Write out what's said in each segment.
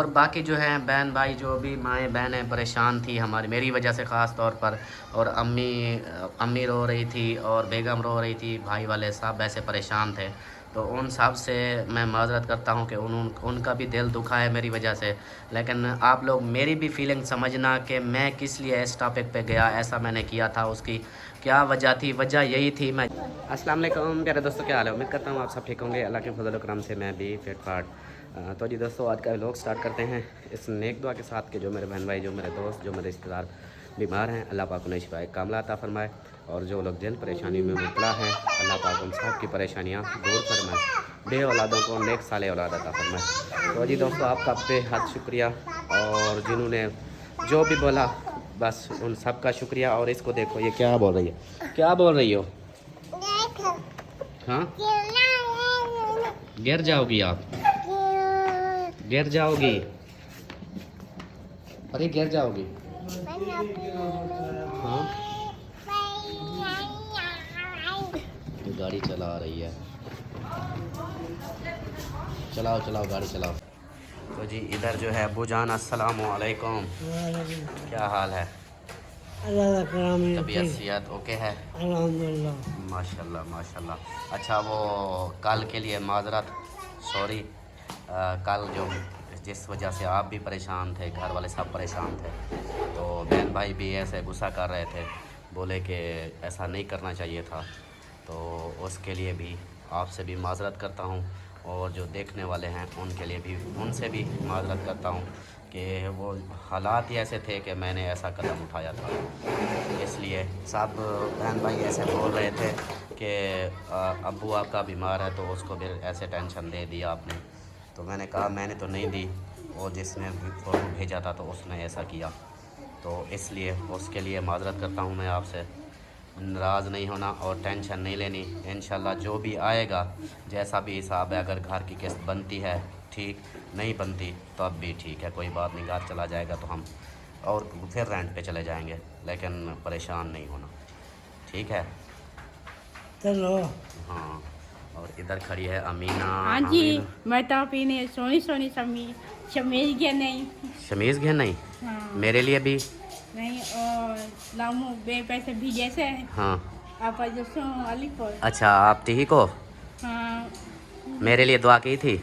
اور باقی جو ہیں بہن بھائی جو بھی مائیں بہنیں پریشان تھی ہماری میری وجہ سے خاص طور پر، اور امی رو رہی تھی اور بیگم رو رہی تھی، بھائی والے سب ایسے پریشان تھے، تو ان سب سے میں معذرت کرتا ہوں کہ ان کا بھی دل دکھا ہے میری وجہ سے، لیکن آپ لوگ میری بھی فیلنگ سمجھنا کہ میں کس لیے اس ٹاپک پہ گیا، ایسا میں نے کیا تھا، اس کی کیا وجہ تھی، وجہ یہی تھی میں السلام علیکم پیارے دوستوں، کیا حال ہے؟ امید کرتا ہوں آپ سب ٹھیک ہوں گے، اللہ کے فضل و کرم سے میں بھی فٹ فاٹ۔ تو جی دوستوں، آج کا ولاگ سٹارٹ کرتے ہیں اس نیک دعا کے ساتھ کہ جو میرے بہن بھائی، جو میرے دوست، جو میرے رشتہ دار بیمار ہیں، اللہ پاک انہیں شفائے کاملہ عطا فرمائے، اور جو لوگ جن پریشانی میں مبتلا ہیں، اللہ پاک ان سب کی پریشانیاں دور فرمائے، بے اولادوں کو نیک صالح اولاد عطا فرمائے۔ تو جی دوستوں، آپ کا بے حد شکریہ، اور جنہوں نے جو بھی بولا بس ان سب کا شکریہ۔ اور اس کو دیکھو، یہ کیا بول رہی ہے؟ کیا بول رہی ہو؟ ہاں، گر جاؤ گی آپ، گر جاؤ گی، ارے گر جاؤ گی۔ ہاں، گاڑی چلا رہی ہے، چلاؤ چلاؤ گاڑی چلاؤ۔ تو جی ادھر جو ہے ابو جان، السلام علیکم، کیا حال ہے؟ اللہ کا کرم ہے، طبیعت صحت اوکے ہے؟ الحمدللہ۔ ماشاء اللہ ماشاء اللہ۔ اچھا، وہ کل کے لیے معذرت، سوری، کل جو جس وجہ سے آپ بھی پریشان تھے، گھر والے سب پریشان تھے، تو بہن بھائی بھی ایسے غصہ کر رہے تھے، بولے کہ ایسا نہیں کرنا چاہیے تھا، تو اس کے لیے بھی آپ سے بھی معذرت کرتا ہوں، اور جو دیکھنے والے ہیں ان کے لیے بھی، ان سے بھی معذرت کرتا ہوں کہ وہ حالات ہی ایسے تھے کہ میں نے ایسا قدم اٹھایا تھا، اس لیے سب بہن بھائی ایسے بول رہے تھے کہ ابو آپ کا بیمار ہے تو اس کو بھی ایسے ٹینشن دے دیا آپ نے، تو میں نے کہا میں نے تو نہیں دی، اور جس نے فوٹو بھیجا تھا تو اس نے ایسا کیا، تو اس لیے اس کے لیے معذرت کرتا ہوں میں آپ سے۔ ناراض نہیں ہونا اور ٹینشن نہیں لینی، انشاءاللہ جو بھی آئے گا، جیسا بھی حساب ہے، اگر گھر کی قسط بنتی ہے ٹھیک، نہیں بنتی تو اب بھی ٹھیک ہے، کوئی بات نہیں، گھر چلا جائے گا تو ہم اور پھر رینٹ پہ چلے جائیں گے، لیکن پریشان نہیں ہونا، ٹھیک ہے؟ چلو ہاں، اور ادھر کھڑی ہے امینا۔ ہاں جی، میں تو پینے سونی سونی شمیز گیا نہیں۔ شمیز گھن نہیں؟ ہاں میرے لیے بھی نہیں، اور لامو بے پیسے بھی جیسے ہاں۔ آپ جو سو علی پر۔ اچھا، آپ ٹھیک ہو؟ ہاں، میرے لیے دعا کی تھی؟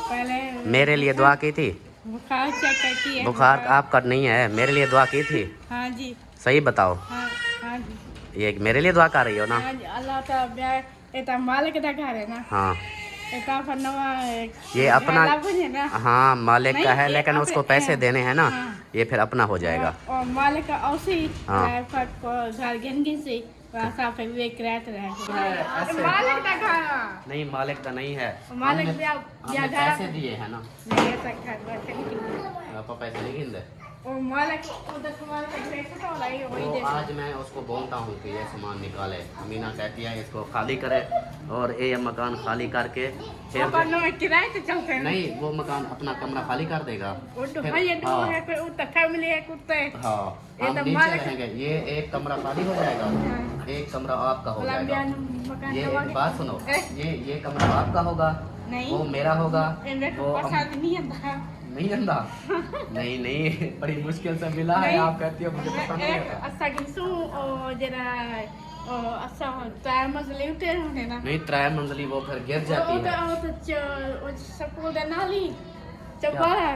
پہلے میرے لیے دعا کی تھی؟ بخار چیک کرتی ہے، بخار آپ کا نہیں ہے، میرے لیے دعا کی تھی؟ ہاں جی، صحیح بتاؤ، ہاں ہاں جی، یہ میرے لیے دعا کر رہی ہو نا؟ ہاں جی، اللہ تعالیٰ ایتا مالک دا گھر ہے نا، ہاں، ایتا فنوا یہ اپنا، نا، ہاں مالک کا نہیں ہے، یہ لیکن اس کو پیسے دینے ہیں نا، ہاں، یہ پھر اپنا ہو جائے گا۔ اور مالک کا اوسی ہاں، فرق کو گھر گن سے واسا پہ ویک رہتے رہے، مالک دا گھر نہیں مالک کا نہیں ہے، مالک ہم دیا نے گھر پیسے دیے ہیں نا، نہیں ایسا گھر ویسے نہیں، آپ پیسے نہیں گن دے۔ اور مالک ادھر سوال کا گھر کٹا لائی وہی تو دے آج میں اس کو بولتا ہوں کہ یہ سامان نکالے، امینا کہتی ہے اس کو خالی کرے، اور یہ مکان خالی کر کے پھر اپن کرائے تو چلتے ہیں نہیں، وہ مکان اپنا کمرہ خالی کر دے گا، وہ تو پھر ہے دو ہے کوئی اتنا فیملی ہے کتے ہاں یہ ہم تو نیچے مالک رہیں گے، یہ ایک کمرہ خالی ہو جائے گا، ایک کمرہ آپ کا ہو جائے گا، مکان یہ دوا ایک کے بات سنو، یہ کمرہ آپ کا ہوگا، نہیں وہ میرا ہوگا، وہ پسند نہیں آتا نہیں اندھا، نہیں نہیں، بڑی مشکل سے ملا ہے، آپ کہتی ہو مجھے پسند نہیں آتا، اسا گنسو او جرا اسا تار مزلے اٹھے ہونے نا، نہیں ترائے منزلی وہ پھر گر جاتی ہے، او تو سکول دا نالی چوارا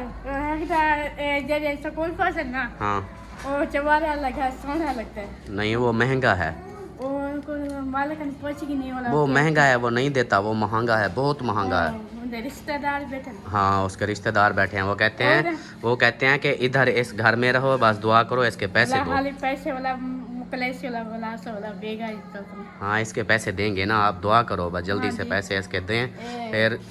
ہے جڑے سکول پاس نا، ہاں او چوارا لگا سونا لگتا ہے، نہیں وہ مہنگا ہے، اور کو مالک نے پوچھ کی نہیں والا وہ مہنگا ہے، وہ نہیں دیتا، وہ مہنگا ہے، بہت مہنگا ہے، رشتہ دار بیٹھے ہاں اس کے رشتہ دار بیٹھے ہیں، اور وہ کہتے ہیں کہ ادھر اس گھر میں رہو، بس دعا کرو، اس کے پیسے دو، حالی پیسے والا مکلیس والا سو والا بیگا ہاں اس کے پیسے دیں گے نا، آپ دعا کرو بس جلدی سے پیسے اس کے دیں،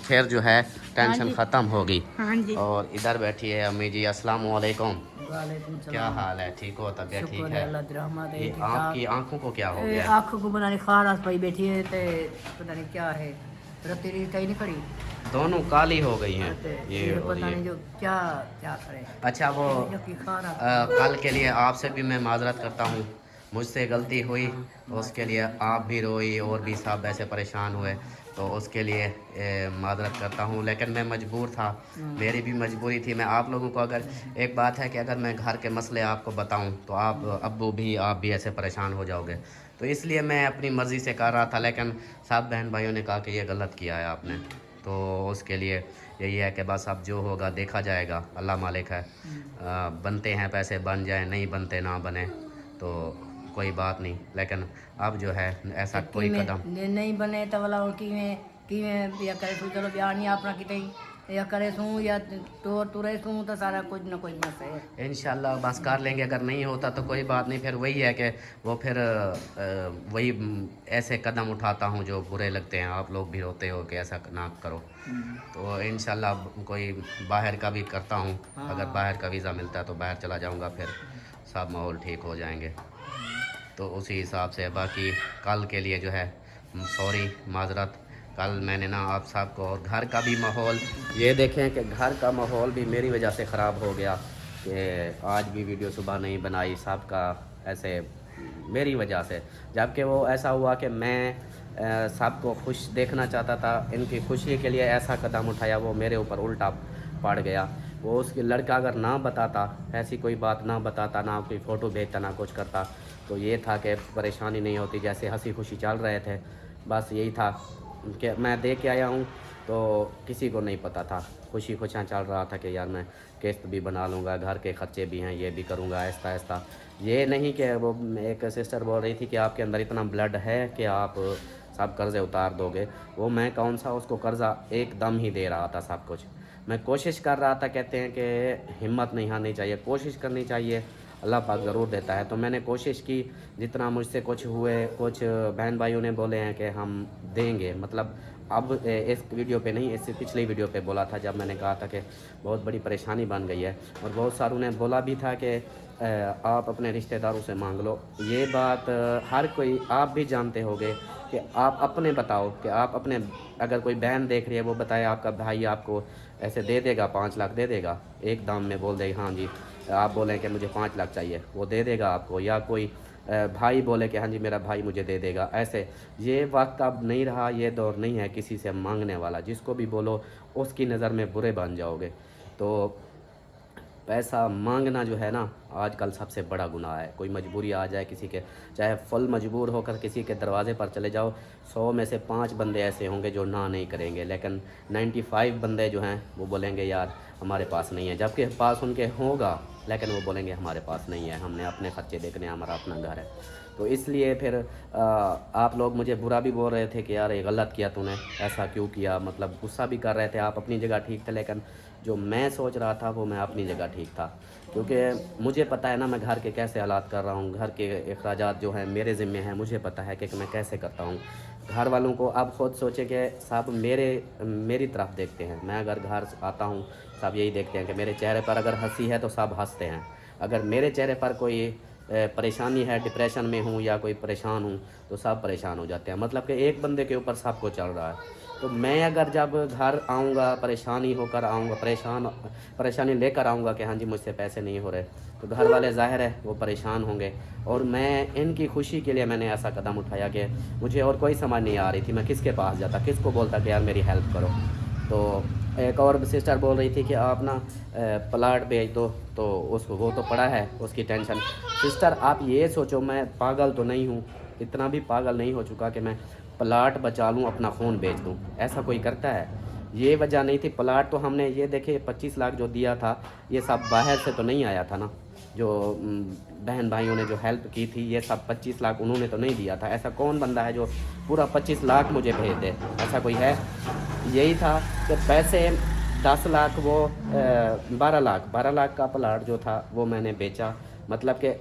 پھر جو ہے ٹینشن ختم ہوگی۔ ہاں جی، اور ادھر بیٹھی ہے امی جی، السلام علیکم، وعلیکم السلام۔ کیا حال ہے؟ ٹھیک ہو؟ طبیعت ٹھیک شکر ہے؟ اللہ کی رحمت ہے، یہ ٹھیک آپ ٹھاک۔ کی آنکھوں کو کیا ہو گیا؟ آنکھوں کو پتہ نہیں خاراس پائی بیٹھی ہے تے پتہ نہیں کیا ہے، رتی رہی کہیں نہیں کھڑی، دونوں کالی ہو گئی ہیں یہ یہ اور پتہ یہ۔ نہیں جو کیا کیا کرے، اچھا، وہ جو کی خاراس کل کے لیے آپ سے بھی میں معذرت کرتا ہوں، مجھ سے غلطی ہوئی، اس کے لیے آپ بھی روئی اور بھی سب ایسے پریشان ہوئے، تو اس کے لیے معذرت کرتا ہوں، لیکن میں مجبور تھا، میری بھی مجبوری تھی۔ میں آپ لوگوں کو اگر ایک بات ہے کہ اگر میں گھر کے مسئلے آپ کو بتاؤں تو آپ آپ بھی ایسے پریشان ہو جاؤ گے، تو اس لیے میں اپنی مرضی سے کر رہا تھا، لیکن سب بہن بھائیوں نے کہا کہ یہ غلط کیا ہے آپ نے، تو اس کے لیے یہی ہے کہ بس اب جو ہوگا دیکھا جائے گا، اللہ مالک ہے، بنتے ہیں پیسے بن جائیں، نہیں بنتے نہ بنے تو کوئی بات نہیں، لیکن اب جو ہے ایسا کوئی قدم نہیں بنے تو والا یا کرے سو چلو بیاہ نہیں اپنا کتیں یا کرے سوں یا تورے سوں تو سارا کچھ نہ کچھ بس ہے انشاءاللہ بس کر لیں گے، اگر نہیں ہوتا تو کوئی بات نہیں، پھر وہی ہے کہ وہ پھر وہی ایسے قدم اٹھاتا ہوں جو برے لگتے ہیں، آپ لوگ بھی ہوتے ہو کہ ایسا نہ کرو، تو انشاءاللہ کوئی باہر کا بھی کرتا ہوں، اگر باہر کا ویزا ملتا ہے تو باہر چلا جاؤں گا، پھر سب ماحول ٹھیک ہو جائیں گے، تو اسی حساب سے باقی کل کے لیے جو ہے سوری، معذرت، کل میں نے نا آپ سب کو، اور گھر کا بھی ماحول یہ دیکھیں کہ گھر کا ماحول بھی میری وجہ سے خراب ہو گیا، کہ آج بھی ویڈیو صبح نہیں بنائی، سب کا ایسے میری وجہ سے، جبکہ وہ ایسا ہوا کہ میں سب کو خوش دیکھنا چاہتا تھا، ان کی خوشی کے لیے ایسا قدم اٹھایا، وہ میرے اوپر الٹا پڑ گیا، وہ اس کے لڑکا اگر نہ بتاتا، ایسی کوئی بات نہ بتاتا، نہ کوئی فوٹو بھیجتا، نہ کچھ کرتا، تو یہ تھا کہ پریشانی نہیں ہوتی، جیسے ہنسی خوشی چل رہے تھے، بس یہی تھا کہ میں دے کے آیا ہوں تو کسی کو نہیں پتہ تھا، خوشی خوشیاں چل رہا تھا کہ یار میں قسط بھی بنا لوں گا، گھر کے خرچے بھی ہیں، یہ بھی کروں گا آہستہ آہستہ، یہ نہیں کہ وہ ایک سسٹر بول رہی تھی کہ آپ کے اندر اتنا بلڈ ہے کہ آپ سب قرضے اتار دو گے، وہ میں کون سا اس کو قرضہ ایک دم ہی دے رہا تھا، سب کچھ میں کوشش کر رہا تھا، کہتے ہیں کہ ہمت نہیں ہارنی چاہیے، کوشش کرنی چاہیے، اللہ پاک ضرور دیتا ہے، تو میں نے کوشش کی، جتنا مجھ سے کچھ ہوئے، کچھ بہن بھائیوں نے بولے ہیں کہ ہم دیں گے، مطلب اب اس ویڈیو پہ نہیں، اس سے پچھلی ویڈیو پہ بولا تھا، جب میں نے کہا تھا کہ بہت بڑی پریشانی بن گئی ہے، اور بہت ساروں نے بولا بھی تھا کہ آپ اپنے رشتہ داروں سے مانگ لو، یہ بات ہر کوئی آپ بھی جانتے ہوگے کہ آپ اپنے بتاؤ کہ آپ اپنے، اگر کوئی بہن دیکھ رہی ہے وہ بتائے آپ کا بھائی آپ کو ایسے دے دے گا، 5 لاکھ دے دے گا، ایک دام میں بول دے گا ہاں جی، آپ بولیں کہ مجھے 5 لاکھ چاہیے، وہ دے دے گا آپ کو، یا کوئی بھائی بولے کہ ہاں جی میرا بھائی مجھے دے دے گا، ایسے یہ وقت اب نہیں رہا، یہ دور نہیں ہے کسی سے مانگنے والا، جس کو بھی بولو اس کی نظر میں برے بن جاؤ گے، تو پیسہ مانگنا جو ہے نا آج کل سب سے بڑا گناہ ہے، کوئی مجبوری آ جائے کسی کے، چاہے فل مجبور ہو کر کسی کے دروازے پر چلے جاؤ، 100 میں سے 5 بندے ایسے ہوں گے جو نہ نہیں کریں گے، لیکن 95 بندے جو ہیں وہ بولیں گے یار ہمارے پاس نہیں ہے، جبکہ پاس ان کے ہوگا لیکن وہ بولیں گے ہمارے پاس نہیں ہے، ہم نے اپنے خرچے دیکھنے ہیں، ہمارا اپنا گھر ہے، تو اس لیے پھر آپ لوگ مجھے برا بھی بول رہے تھے کہ یار یہ غلط کیا تو نے، ایسا کیوں کیا، مطلب غصہ بھی کر رہے تھے، آپ اپنی جگہ ٹھیک تھے، لیکن جو میں سوچ رہا تھا وہ میں اپنی جگہ ٹھیک تھا، کیونکہ مجھے پتہ ہے نا میں گھر کے کیسے حالات کر رہا ہوں، گھر کے اخراجات جو ہیں میرے ذمہ ہیں، مجھے پتہ ہے کہ میں کیسے کرتا ہوں، گھر والوں کو اب خود سوچے کہ سب میری طرف دیکھتے ہیں، میں اگر گھر آتا ہوں سب یہی دیکھتے ہیں کہ میرے چہرے پر اگر ہنسی ہے تو سب ہنستے ہیں، اگر میرے چہرے پر کوئی پریشانی ہے، ڈپریشن میں ہوں یا کوئی پریشان ہوں تو سب پریشان ہو جاتے ہیں، مطلب کہ ایک بندے کے اوپر سب کو چل رہا ہے، تو میں اگر جب گھر آؤں گا پریشانی ہو کر آؤں گا، پریشانی لے کر آؤں گا کہ ہاں جی مجھ سے پیسے نہیں ہو رہے، تو گھر والے ظاہر ہے وہ پریشان ہوں گے، اور میں ان کی خوشی کے لیے میں نے ایسا قدم اٹھایا کہ مجھے اور کوئی سمجھ نہیں آ رہی تھی میں کس کے پاس جاتا، کس کو بولتا کہ یار میری ہیلپ کرو، تو ایک اور سسٹر بول رہی تھی کہ آپ نا پلاٹ بیچ دو، تو وہ تو پڑا ہے اس کی ٹینشن، سسٹر آپ یہ سوچو میں پاگل تو نہیں ہوں، اتنا بھی پاگل نہیں ہو چکا کہ میں پلاٹ بچا لوں اپنا فون بیچ دوں، ایسا کوئی کرتا ہے، یہ وجہ نہیں تھی، پلاٹ تو ہم نے یہ دیکھے 25 لاکھ جو دیا تھا یہ سب باہر سے تو نہیں آیا تھا نا، جو بہن بھائیوں نے جو ہیلپ کی تھی یہ سب 25 لاکھ انہوں نے تو نہیں دیا تھا، ایسا کون بندہ ہے جو پورا 25 لاکھ مجھے بھیج دے، ایسا کوئی ہے، یہی تھا کہ پیسے 10 لاکھ وہ 12 لاکھ کا پلاٹ جو تھا وہ میں نے بیچا، مطلب کہ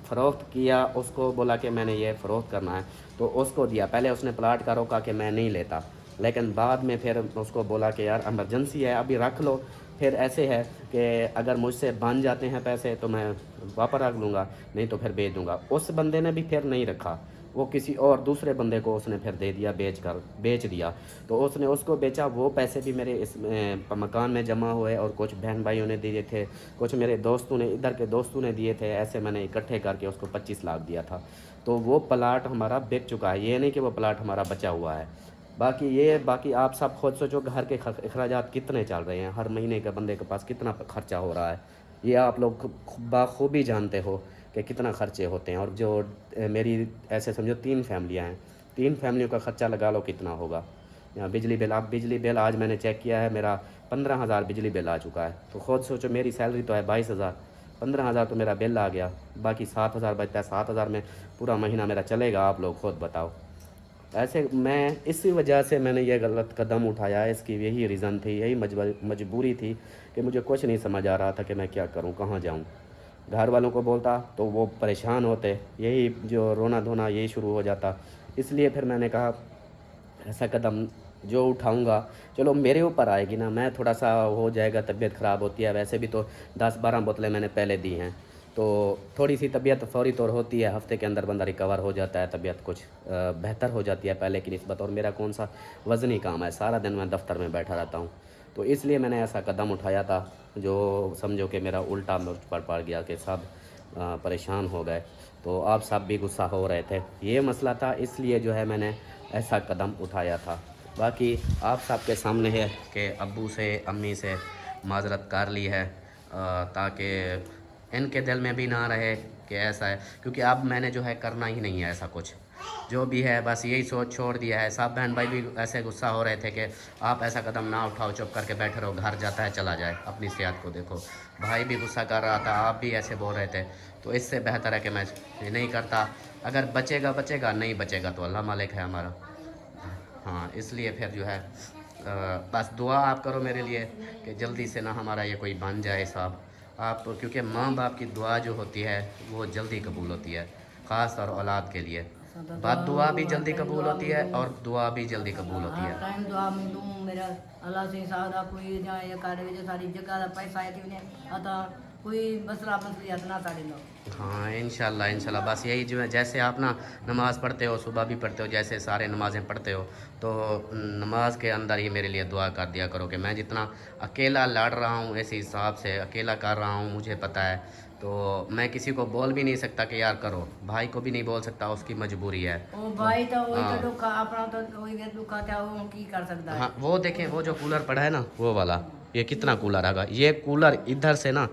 فروخت کیا، اس کو بولا کہ میں نے یہ فروخت کرنا ہے تو اس کو دیا، پہلے اس نے پلاٹ کا روکا کہ میں نہیں لیتا، لیکن بعد میں پھر اس کو بولا کہ یار ایمرجنسی ہے ابھی رکھ لو، پھر ایسے ہے کہ اگر مجھ سے بن جاتے ہیں پیسے تو میں واپس رکھ لوں گا، نہیں تو پھر بیچ دوں گا، اس بندے نے بھی پھر نہیں رکھا، وہ کسی اور دوسرے بندے کو اس نے پھر دے دیا، بیچ دیا، تو اس نے اس کو بیچا، وہ پیسے بھی میرے اس مکان میں جمع ہوئے، اور کچھ بہن بھائیوں نے دیے تھے، کچھ میرے دوستوں نے ادھر کے دوستوں نے دیے تھے، ایسے میں نے اکٹھے کر کے اس کو 25 لاکھ دیا تھا، تو وہ پلاٹ ہمارا بک چکا ہے، یہ نہیں کہ وہ پلاٹ ہمارا بچا ہوا ہے، باقی آپ سب خود سوچو گھر کے اخراجات کتنے چل رہے ہیں، ہر مہینے کا بندے کے پاس کتنا خرچہ ہو رہا ہے، یہ آپ لوگ بخوبی جانتے ہو کہ کتنا خرچے ہوتے ہیں. اور جو میری ایسے سمجھو 3 فیملیاں ہیں، 3 فیملیوں کا خرچہ لگا لو کتنا ہوگا. یہاں بجلی بل آج میں نے چیک کیا ہے، میرا 15,000 بجلی بل آ چکا ہے. تو خود سوچو میری سیلری تو ہے 22,000، 15,000 تو میرا بل آ گیا، باقی 7,000 بچتا ہے. 7,000 میں پورا مہینہ میرا چلے گا، آپ لوگ خود بتاؤ. ایسے میں اسی وجہ سے میں نے یہ غلط قدم اٹھایا ہے. اس کی یہی ریزن تھی، یہی مجبوری تھی کہ مجھے کچھ نہیں سمجھ آ رہا تھا کہ میں کیا کروں، کہاں جاؤں. گھر والوں کو بولتا تو وہ پریشان ہوتے، یہی جو رونا دھونا یہی شروع ہو جاتا. اس لیے پھر میں نے کہا ایسا قدم جو اٹھاؤں گا چلو میرے اوپر آئے گی نا، میں تھوڑا سا ہو جائے گا، طبیعت خراب ہوتی ہے. ویسے بھی تو 10-12 بوتلیں میں نے پہلے دی ہیں، تو تھوڑی سی طبیعت فوری طور ہوتی ہے، ہفتے کے اندر بندہ ریکور ہو جاتا ہے، طبیعت کچھ بہتر ہو جاتی ہے پہلے کی نسبت. اور میرا کون سا وزنی کام ہے، سارا دن میں دفتر میں بیٹھا رہتا ہوں. تو اس لیے میں نے ایسا قدم اٹھایا تھا جو سمجھو کہ میرا الٹا مرچ پڑ گیا کہ سب پریشان ہو گئے. تو آپ سب بھی غصہ ہو رہے تھے، یہ مسئلہ تھا، اس لیے جو ہے میں نے ایسا قدم اٹھایا تھا. باقی آپ سب کے سامنے ہے کہ ابو سے امی سے معذرت کر لی ہے، تاکہ ان کے دل میں بھی نہ رہے کہ ایسا ہے. کیونکہ اب میں نے جو ہے کرنا ہی نہیں ہے ایسا کچھ، جو بھی ہے بس یہی سوچ چھوڑ دیا ہے. سب بہن بھائی بھی ایسے غصہ ہو رہے تھے کہ آپ ایسا قدم نہ اٹھاؤ، چپ کر کے بیٹھے رہو، گھر جاتا ہے چلا جائے، اپنی صحت کو دیکھو. بھائی بھی غصہ کر رہا تھا، آپ بھی ایسے بول رہے تھے. تو اس سے بہتر ہے کہ میں یہ نہیں کرتا. اگر بچے گا، نہیں بچے گا تو اللہ مالک ہے ہمارا. ہاں اس لیے پھر جو ہے بس دعا آپ کرو میرے لیے کہ جلدی سے نہ ہمارا یہ کوئی بن جائے صاحب. آپ کیونکہ ماں باپ کی دعا جو ہوتی ہے وہ جلدی قبول ہوتی ہے، خاص طور اولاد کے لیے. بد دعا بھی جلدی قبول ہوتی ہے اور دعا بھی جلدی قبول ہوتی ہے. ٹائم دعا میں دوں میرا اللہ سے سادہ کوئی جائے یا کارے جو ساری جگہ دا پیسہ ہے کہ انہیں عطا کوئی مسئلہ مسئلیت نہ ساڑے لو. ہاں انشاءاللہ بس یہی جو ہے، جیسے آپ نا نماز پڑھتے ہو، صبح بھی پڑھتے ہو، جیسے سارے نمازیں پڑھتے ہو، تو نماز کے اندر ہی میرے لیے دعا کر دیا کرو کہ میں جتنا اکیلا لڑ رہا ہوں اسی حساب سے اکیلا کر رہا ہوں، مجھے پتہ ہے. تو میں کسی کو بول بھی نہیں سکتا کہ یار کرو، بھائی کو بھی نہیں بول سکتا، اس کی مجبوری ہے. وہ بھائی تو وہی تو دکھا اپنا تو وہی دکھا تھا، وہ کی کر سکتا ہے. ہاں وہ دیکھیں، وہ جو کولر پڑا ہے نا وہ والا، یہ کتنا کولر آگا. یہ کولر ادھر سے نا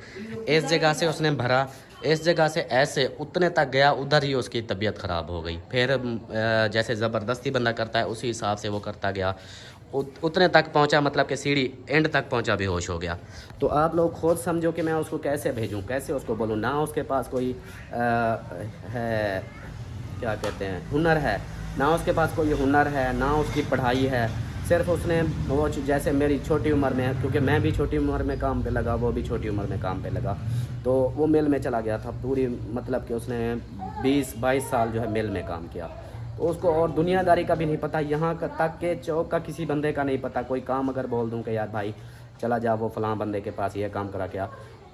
اس جگہ سے اس نے بھرا، اس جگہ سے ایسے اتنے تک گیا، ادھر ہی اس کی طبیعت خراب ہو گئی. پھر جیسے زبردستی بندہ کرتا ہے اسی حساب سے وہ کرتا گیا، اتنے تک پہنچا، مطلب کہ سیڑھی اینڈ تک پہنچا، بے ہوش ہو گیا. تو آپ لوگ خود سمجھو کہ میں اس کو کیسے بھیجوں، کیسے اس کو بولوں. نہ اس کے پاس کوئی ہے کیا کہتے ہیں ہنر ہے، نہ اس کے پاس کوئی ہنر ہے، نہ اس کی پڑھائی ہے. صرف اس نے وہ جیسے میری چھوٹی عمر میں، کیونکہ میں بھی چھوٹی عمر میں کام پہ لگا، وہ بھی چھوٹی عمر میں کام پہ لگا، تو وہ مل میں چلا گیا تھا. پوری مطلب کہ اس نے 20-22 سال جو ہے مل میں کام کیا. تو اس کو اور دنیا داری کا بھی نہیں پتہ، یہاں تک کہ چوک کا کسی بندے کا نہیں پتہ. کوئی کام اگر بول دوں کہ یار بھائی چلا جا وہ فلاں بندے کے پاس یہ کام کرا کیا،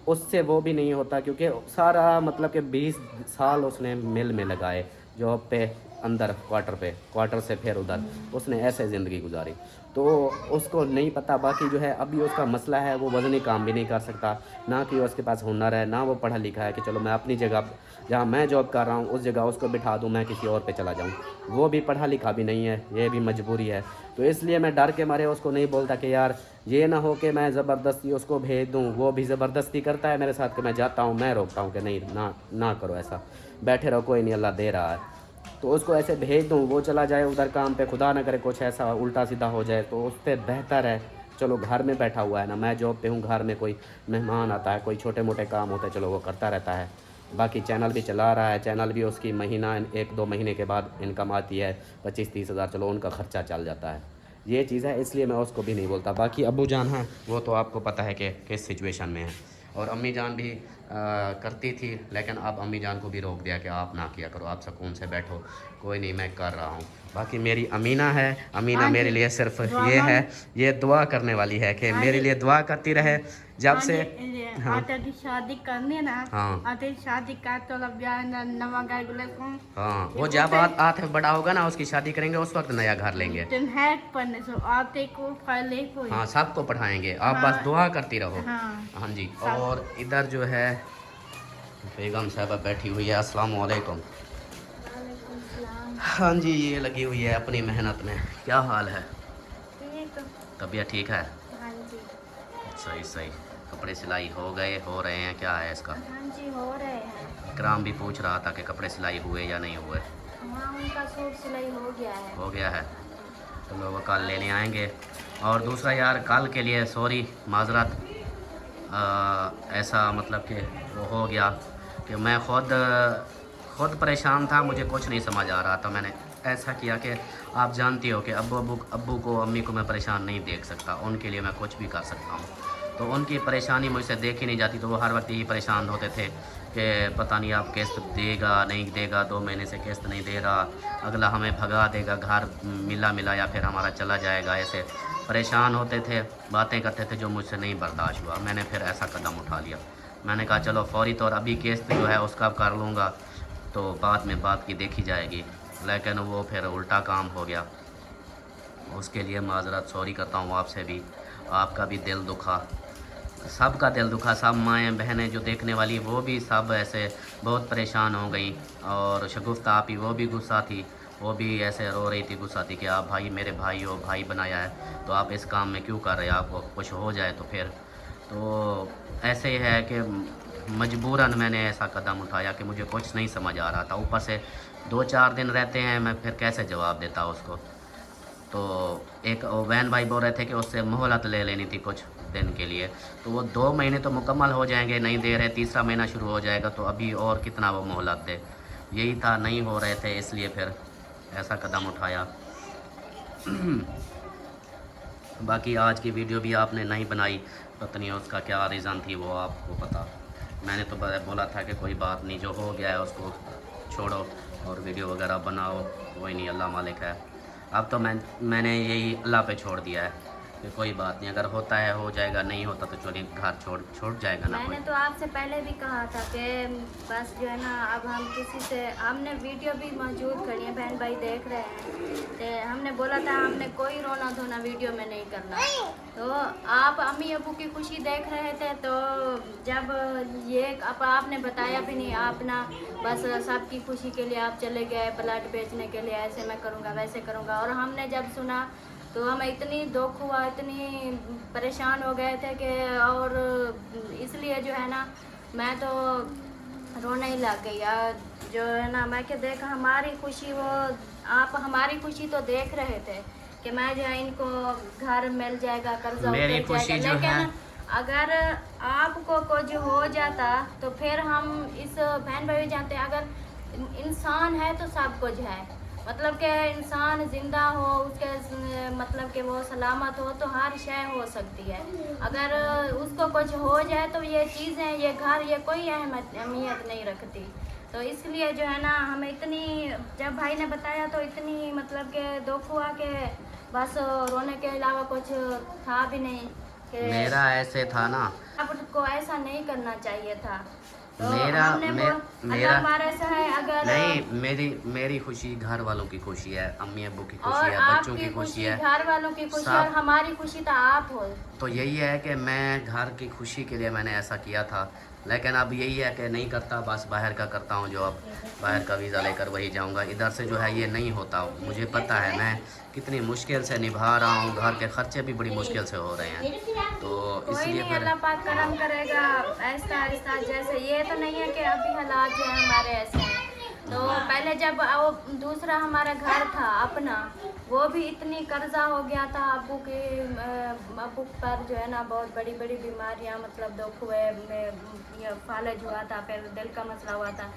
اس سے وہ بھی نہیں ہوتا. کیونکہ سارا مطلب کہ 20 سال اس نے مل میں لگائے، جاب پہ اندر کوارٹر سے پھر ادھر اس نے ایسے زندگی گزاری. تو اس کو نہیں پتہ. باقی جو ہے ابھی اس کا مسئلہ ہے، وہ وزنی کام بھی نہیں کر سکتا، نہ کہ اس کے پاس ہنر ہے، نہ وہ پڑھا لکھا ہے کہ چلو میں اپنی جگہ جہاں میں جاب کر رہا ہوں اس جگہ اس کو بٹھا دوں، میں کسی اور پہ چلا جاؤں. وہ بھی پڑھا لکھا بھی نہیں ہے، یہ بھی مجبوری ہے. تو اس لیے میں ڈر کے مارے اس کو نہیں بولتا کہ یار یہ نہ ہو کہ میں زبردستی اس کو بھیج دوں. وہ بھی زبردستی کرتا ہے میرے ساتھ کہ میں جاتا ہوں، میں روکتا ہوں کہ نہیں نہ کرو ایسا، بیٹھے رہو، کوئی نہیں اللہ دے رہا ہے. تو اس کو ایسے بھیج دوں، وہ چلا جائے ادھر کام پہ، خدا نہ کرے کچھ ایسا الٹا سیدھا ہو جائے، تو اس پہ بہتر ہے چلو گھر میں بیٹھا ہوا ہے نا. میں جاب پہ ہوں، گھر میں کوئی مہمان آتا ہے، کوئی چھوٹے موٹے کام ہوتے ہیں، چلو وہ کرتا رہتا ہے. باقی چینل بھی چلا رہا ہے، چینل بھی اس کی مہینہ 1-2 مہینے کے بعد انکم آتی ہے 25-30 ہزار، چلو ان کا خرچہ چل جاتا ہے. یہ چیز ہے، اس لیے میں اس کو بھی نہیں بولتا. باقی ابو جان ہیں وہ تو آپ کو پتہ ہے کہ کس سچویشن میں ہے، اور امی جان بھی کرتی تھی، لیکن اب امی جان کو بھی روک دیا کہ آپ نہ کیا کرو، آپ سکون سے بیٹھو، کوئی نہیں میں کر رہا ہوں. باقی میری امینہ ہے، امینہ میرے لیے صرف یہ ہے، یہ دعا کرنے والی ہے کہ میرے لیے دعا کرتی رہے. جب سے آتے کی شادی کرنی نا، ہاں آتے شادی کا تو لگ گیا نوا گھر گلے کو. ہاں وہ جب آتے بڑا ہوگا نا، اس کی شادی کریں گے، اس وقت نیا گھر لیں گے. تم ہے پڑھنے سے آتے کو پہلے کوئی. ہاں سب کو پڑھائیں گے، آپ بس دعا کرتی رہو. ہاں جی. اور ادھر جو ہے بیگم صاحبہ بیٹھی ہوئی ہے. السلام علیکم. ہاں جی یہ لگی ہوئی ہے اپنی محنت میں. کیا حال ہے؟ ٹھیک. طبیعت ٹھیک ہے؟ ہاں جی. صحیح صحیح. کپڑے سلائی ہو گئے ہو رہے ہیں کیا ہے اس کا؟ ہاں جی ہو رہے ہیں. اکرام بھی پوچھ رہا تھا کہ کپڑے سلائی ہوئے یا نہیں ہوئے. ہاں ان کا سوٹ سلائی ہو گیا ہے. ہو گیا ہے. چلو وہ کل لینے آئیں گے. اور دوسرا یار کل کے لیے سوری معذرت. ایسا مطلب کہ وہ ہو گیا کہ میں خود پریشان تھا. مجھے کچھ نہیں سمجھ آ رہا تھا. میں نے ایسا کیا کہ آپ جانتی ہو کہ ابو کو امی کو میں پریشان نہیں دیکھ سکتا. ان کے لیے میں کچھ بھی کر سکتا ہوں. تو ان کی پریشانی مجھ سے دیکھی نہیں جاتی. تو وہ ہر وقت یہی پریشان ہوتے تھے کہ پتہ نہیں آپ قسط دے گا نہیں دے گا, 2 مہینے سے قسط نہیں دے رہا, اگلا ہمیں بھگا دے گا, گھر ملا یا پھر ہمارا چلا جائے گا. ایسے پریشان ہوتے تھے, باتیں کرتے تھے جو مجھ سے نہیں برداشت ہوا. میں نے پھر ایسا قدم اٹھا لیا. میں نے کہا چلو فوری طور ابھی قسط جو ہے اس کا کر لوں گا تو بعد میں بات کی دیکھی جائے گی. لیکن وہ پھر الٹا کام ہو گیا. اس کے لیے معذرت, سوری کرتا ہوں آپ سے بھی. آپ کا بھی دل دکھا, سب کا دل دکھا. سب مائیں بہنیں جو دیکھنے والی وہ بھی سب ایسے بہت پریشان ہو گئیں. اور شگفتہ آپی وہ بھی غصہ تھی. وہ بھی ایسے رو رہی تھی غصہ تھی کہ آپ بھائی میرے بھائی ہو, بھائی بنایا ہے تو آپ اس کام میں کیوں کر رہے ہیں, آپ کو کچھ ہو جائے تو پھر. تو ایسے ہی ہے کہ مجبوراً میں نے ایسا قدم اٹھایا کہ مجھے کچھ نہیں سمجھ آ رہا تھا. اوپر سے 2-4 دن رہتے ہیں, میں پھر کیسے جواب دیتا اس کو. تو ایک وین بھائی بول رہے تھے کہ اس سے مہلت لے لینی تھی کچھ دن کے لیے. تو وہ 2 مہینے تو مکمل ہو جائیں گے, نہیں دے رہے, تیسرا مہینہ شروع ہو جائے گا تو ابھی اور کتنا وہ مہلت دے. یہی تھا, نہیں ہو رہے تھے اس لیے پھر ایسا قدم اٹھایا. باقی آج کی ویڈیو بھی آپ نے نہیں بنائی, پتہ نہیں اس کا کیا ریزن تھی وہ آپ کو پتہ. میں نے تو بولا تھا کہ کوئی بات نہیں, جو ہو گیا ہے اس کو چھوڑو اور ویڈیو وغیرہ بناؤ, کوئی نہیں اللہ مالک ہے. اب تو میں نے یہی اللہ پہ چھوڑ دیا ہے کہ کوئی بات نہیں, اگر ہوتا ہے ہو جائے گا, نہیں ہوتا تو چلیے گھر چھوڑ جائے گا نا میں کوئی. نے تو آپ سے پہلے بھی کہا تھا کہ بس جو ہے نا اب ہم کسی سے, ہم نے ویڈیو بھی موجود کری ہے, بہن بھائی دیکھ رہے ہیں, کہ ہم نے بولا تھا ہم نے کوئی رونا دھونا ویڈیو میں نہیں کرنا. تو آپ امی ابو کی خوشی دیکھ رہے تھے, تو جب یہ اب آپ نے بتایا بھی نہیں, آپ نا بس سب کی خوشی کے لیے آپ چلے گئے بلڈ بیچنے کے لیے, ایسے میں کروں گا ویسے کروں گا. اور ہم نے جب سنا تو ہمیں اتنی دکھ ہوا, اتنی پریشان ہو گئے تھے کہ, اور اس لیے جو ہے نا میں تو رونے ہی لگ گئی. جو ہے نا میں کہ دیکھ ہماری خوشی, وہ آپ ہماری خوشی تو دیکھ رہے تھے کہ میں جو ہے ان کو گھر مل جائے گا, قرضہ میری اتر خوشی جائے گا. جو ہے, لیکن اگر آپ کو کچھ ہو جاتا تو پھر ہم اس بہن بھائی جانتے ہیں, اگر انسان ہے تو سب کچھ ہے. مطلب کہ انسان زندہ ہو, اس کے مطلب کہ وہ سلامت ہو تو ہر شے ہو سکتی ہے. اگر اس کو کچھ ہو جائے تو یہ چیزیں, یہ گھر, یہ کوئی اہمیت نہیں رکھتی. تو اس لیے جو ہے نا ہمیں اتنی, جب بھائی نے بتایا تو اتنی مطلب کہ دکھ ہوا کہ بس رونے کے علاوہ کچھ تھا بھی نہیں. کہ میرا ایسے تھا نا, اب کو ایسا نہیں کرنا چاہیے تھا. تو میرا ہم نے اللہ ہمارے سے ہے. اگر نہیں, میری خوشی گھر والوں کی خوشی ہے, امی ابو کی خوشی اور ہے, آپ بچوں کی خوشی ہے, گھر والوں کی خوشی, سب. اور ہماری خوشی تو آپ ہو. تو یہی ہے کہ میں گھر کی خوشی کے لیے میں نے ایسا کیا تھا. لیکن اب یہی ہے کہ نہیں کرتا, بس باہر کا کرتا ہوں جو, اب باہر کا ویزا لے کر وہی جاؤں گا. ادھر سے جو ہے یہ نہیں ہوتا. مجھے پتہ ہے میں کتنی مشکل سے نبھا رہا ہوں, گھر کے خرچے بھی بڑی مشکل سے ہو رہے ہیں. تو اس کوئی لیے نہیں, پھر اللہ پاک کرم کرے گا ایسا ایسا. جیسے یہ تو نہیں ہے کہ ابھی حالات جو ہیں ہمارے ایسے ہیں. تو پہلے جب وہ دوسرا ہمارا گھر تھا اپنا, وہ بھی اتنی قرضہ ہو گیا تھا. ابو پر جو ہے نا بہت بڑی بڑی بیماریاں, مطلب دکھ ہوئے, فالج ہوا تھا, پھر دل کا مسئلہ ہوا تھا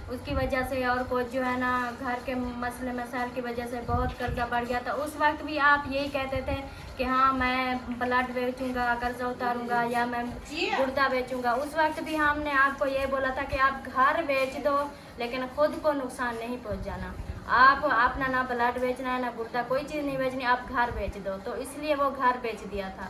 اس کی وجہ سے, اور کچھ جو ہے نا گھر کے مسئلے مسائل کی وجہ سے بہت قرضہ بڑھ گیا تھا. اس وقت بھی آپ یہی کہتے تھے کہ ہاں میں پلاٹ بیچوں گا, قرضہ اتاروں گا, یا میں گردہ بیچوں گا. اس وقت بھی ہم نے آپ کو یہ بولا تھا کہ آپ گھر بیچ دو لیکن خود کو نقصان نہیں پہنچ جانا. آپ اپنا نہ پلاٹ بیچنا ہے نہ گردہ, کوئی چیز نہیں بیچنی, آپ گھر بیچ دو. تو اس لیے وہ گھر بیچ دیا تھا.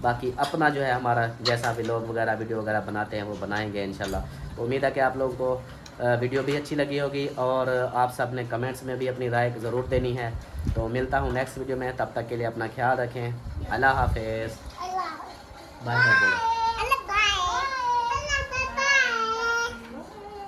باقی اپنا جو ہے ہمارا جیسا ولاگ وغیرہ ویڈیو وغیرہ بناتے ہیں وہ بنائیں گے انشاءاللہ. امید ہے کہ آپ لوگوں کو ویڈیو بھی اچھی لگی ہوگی اور آپ سب نے کمنٹس میں بھی اپنی رائے ضرور دینی ہے. تو ملتا ہوں نیکسٹ ویڈیو میں, تب تک کے لیے اپنا خیال رکھیں. اللہ حافظ. بائے بائے بولو.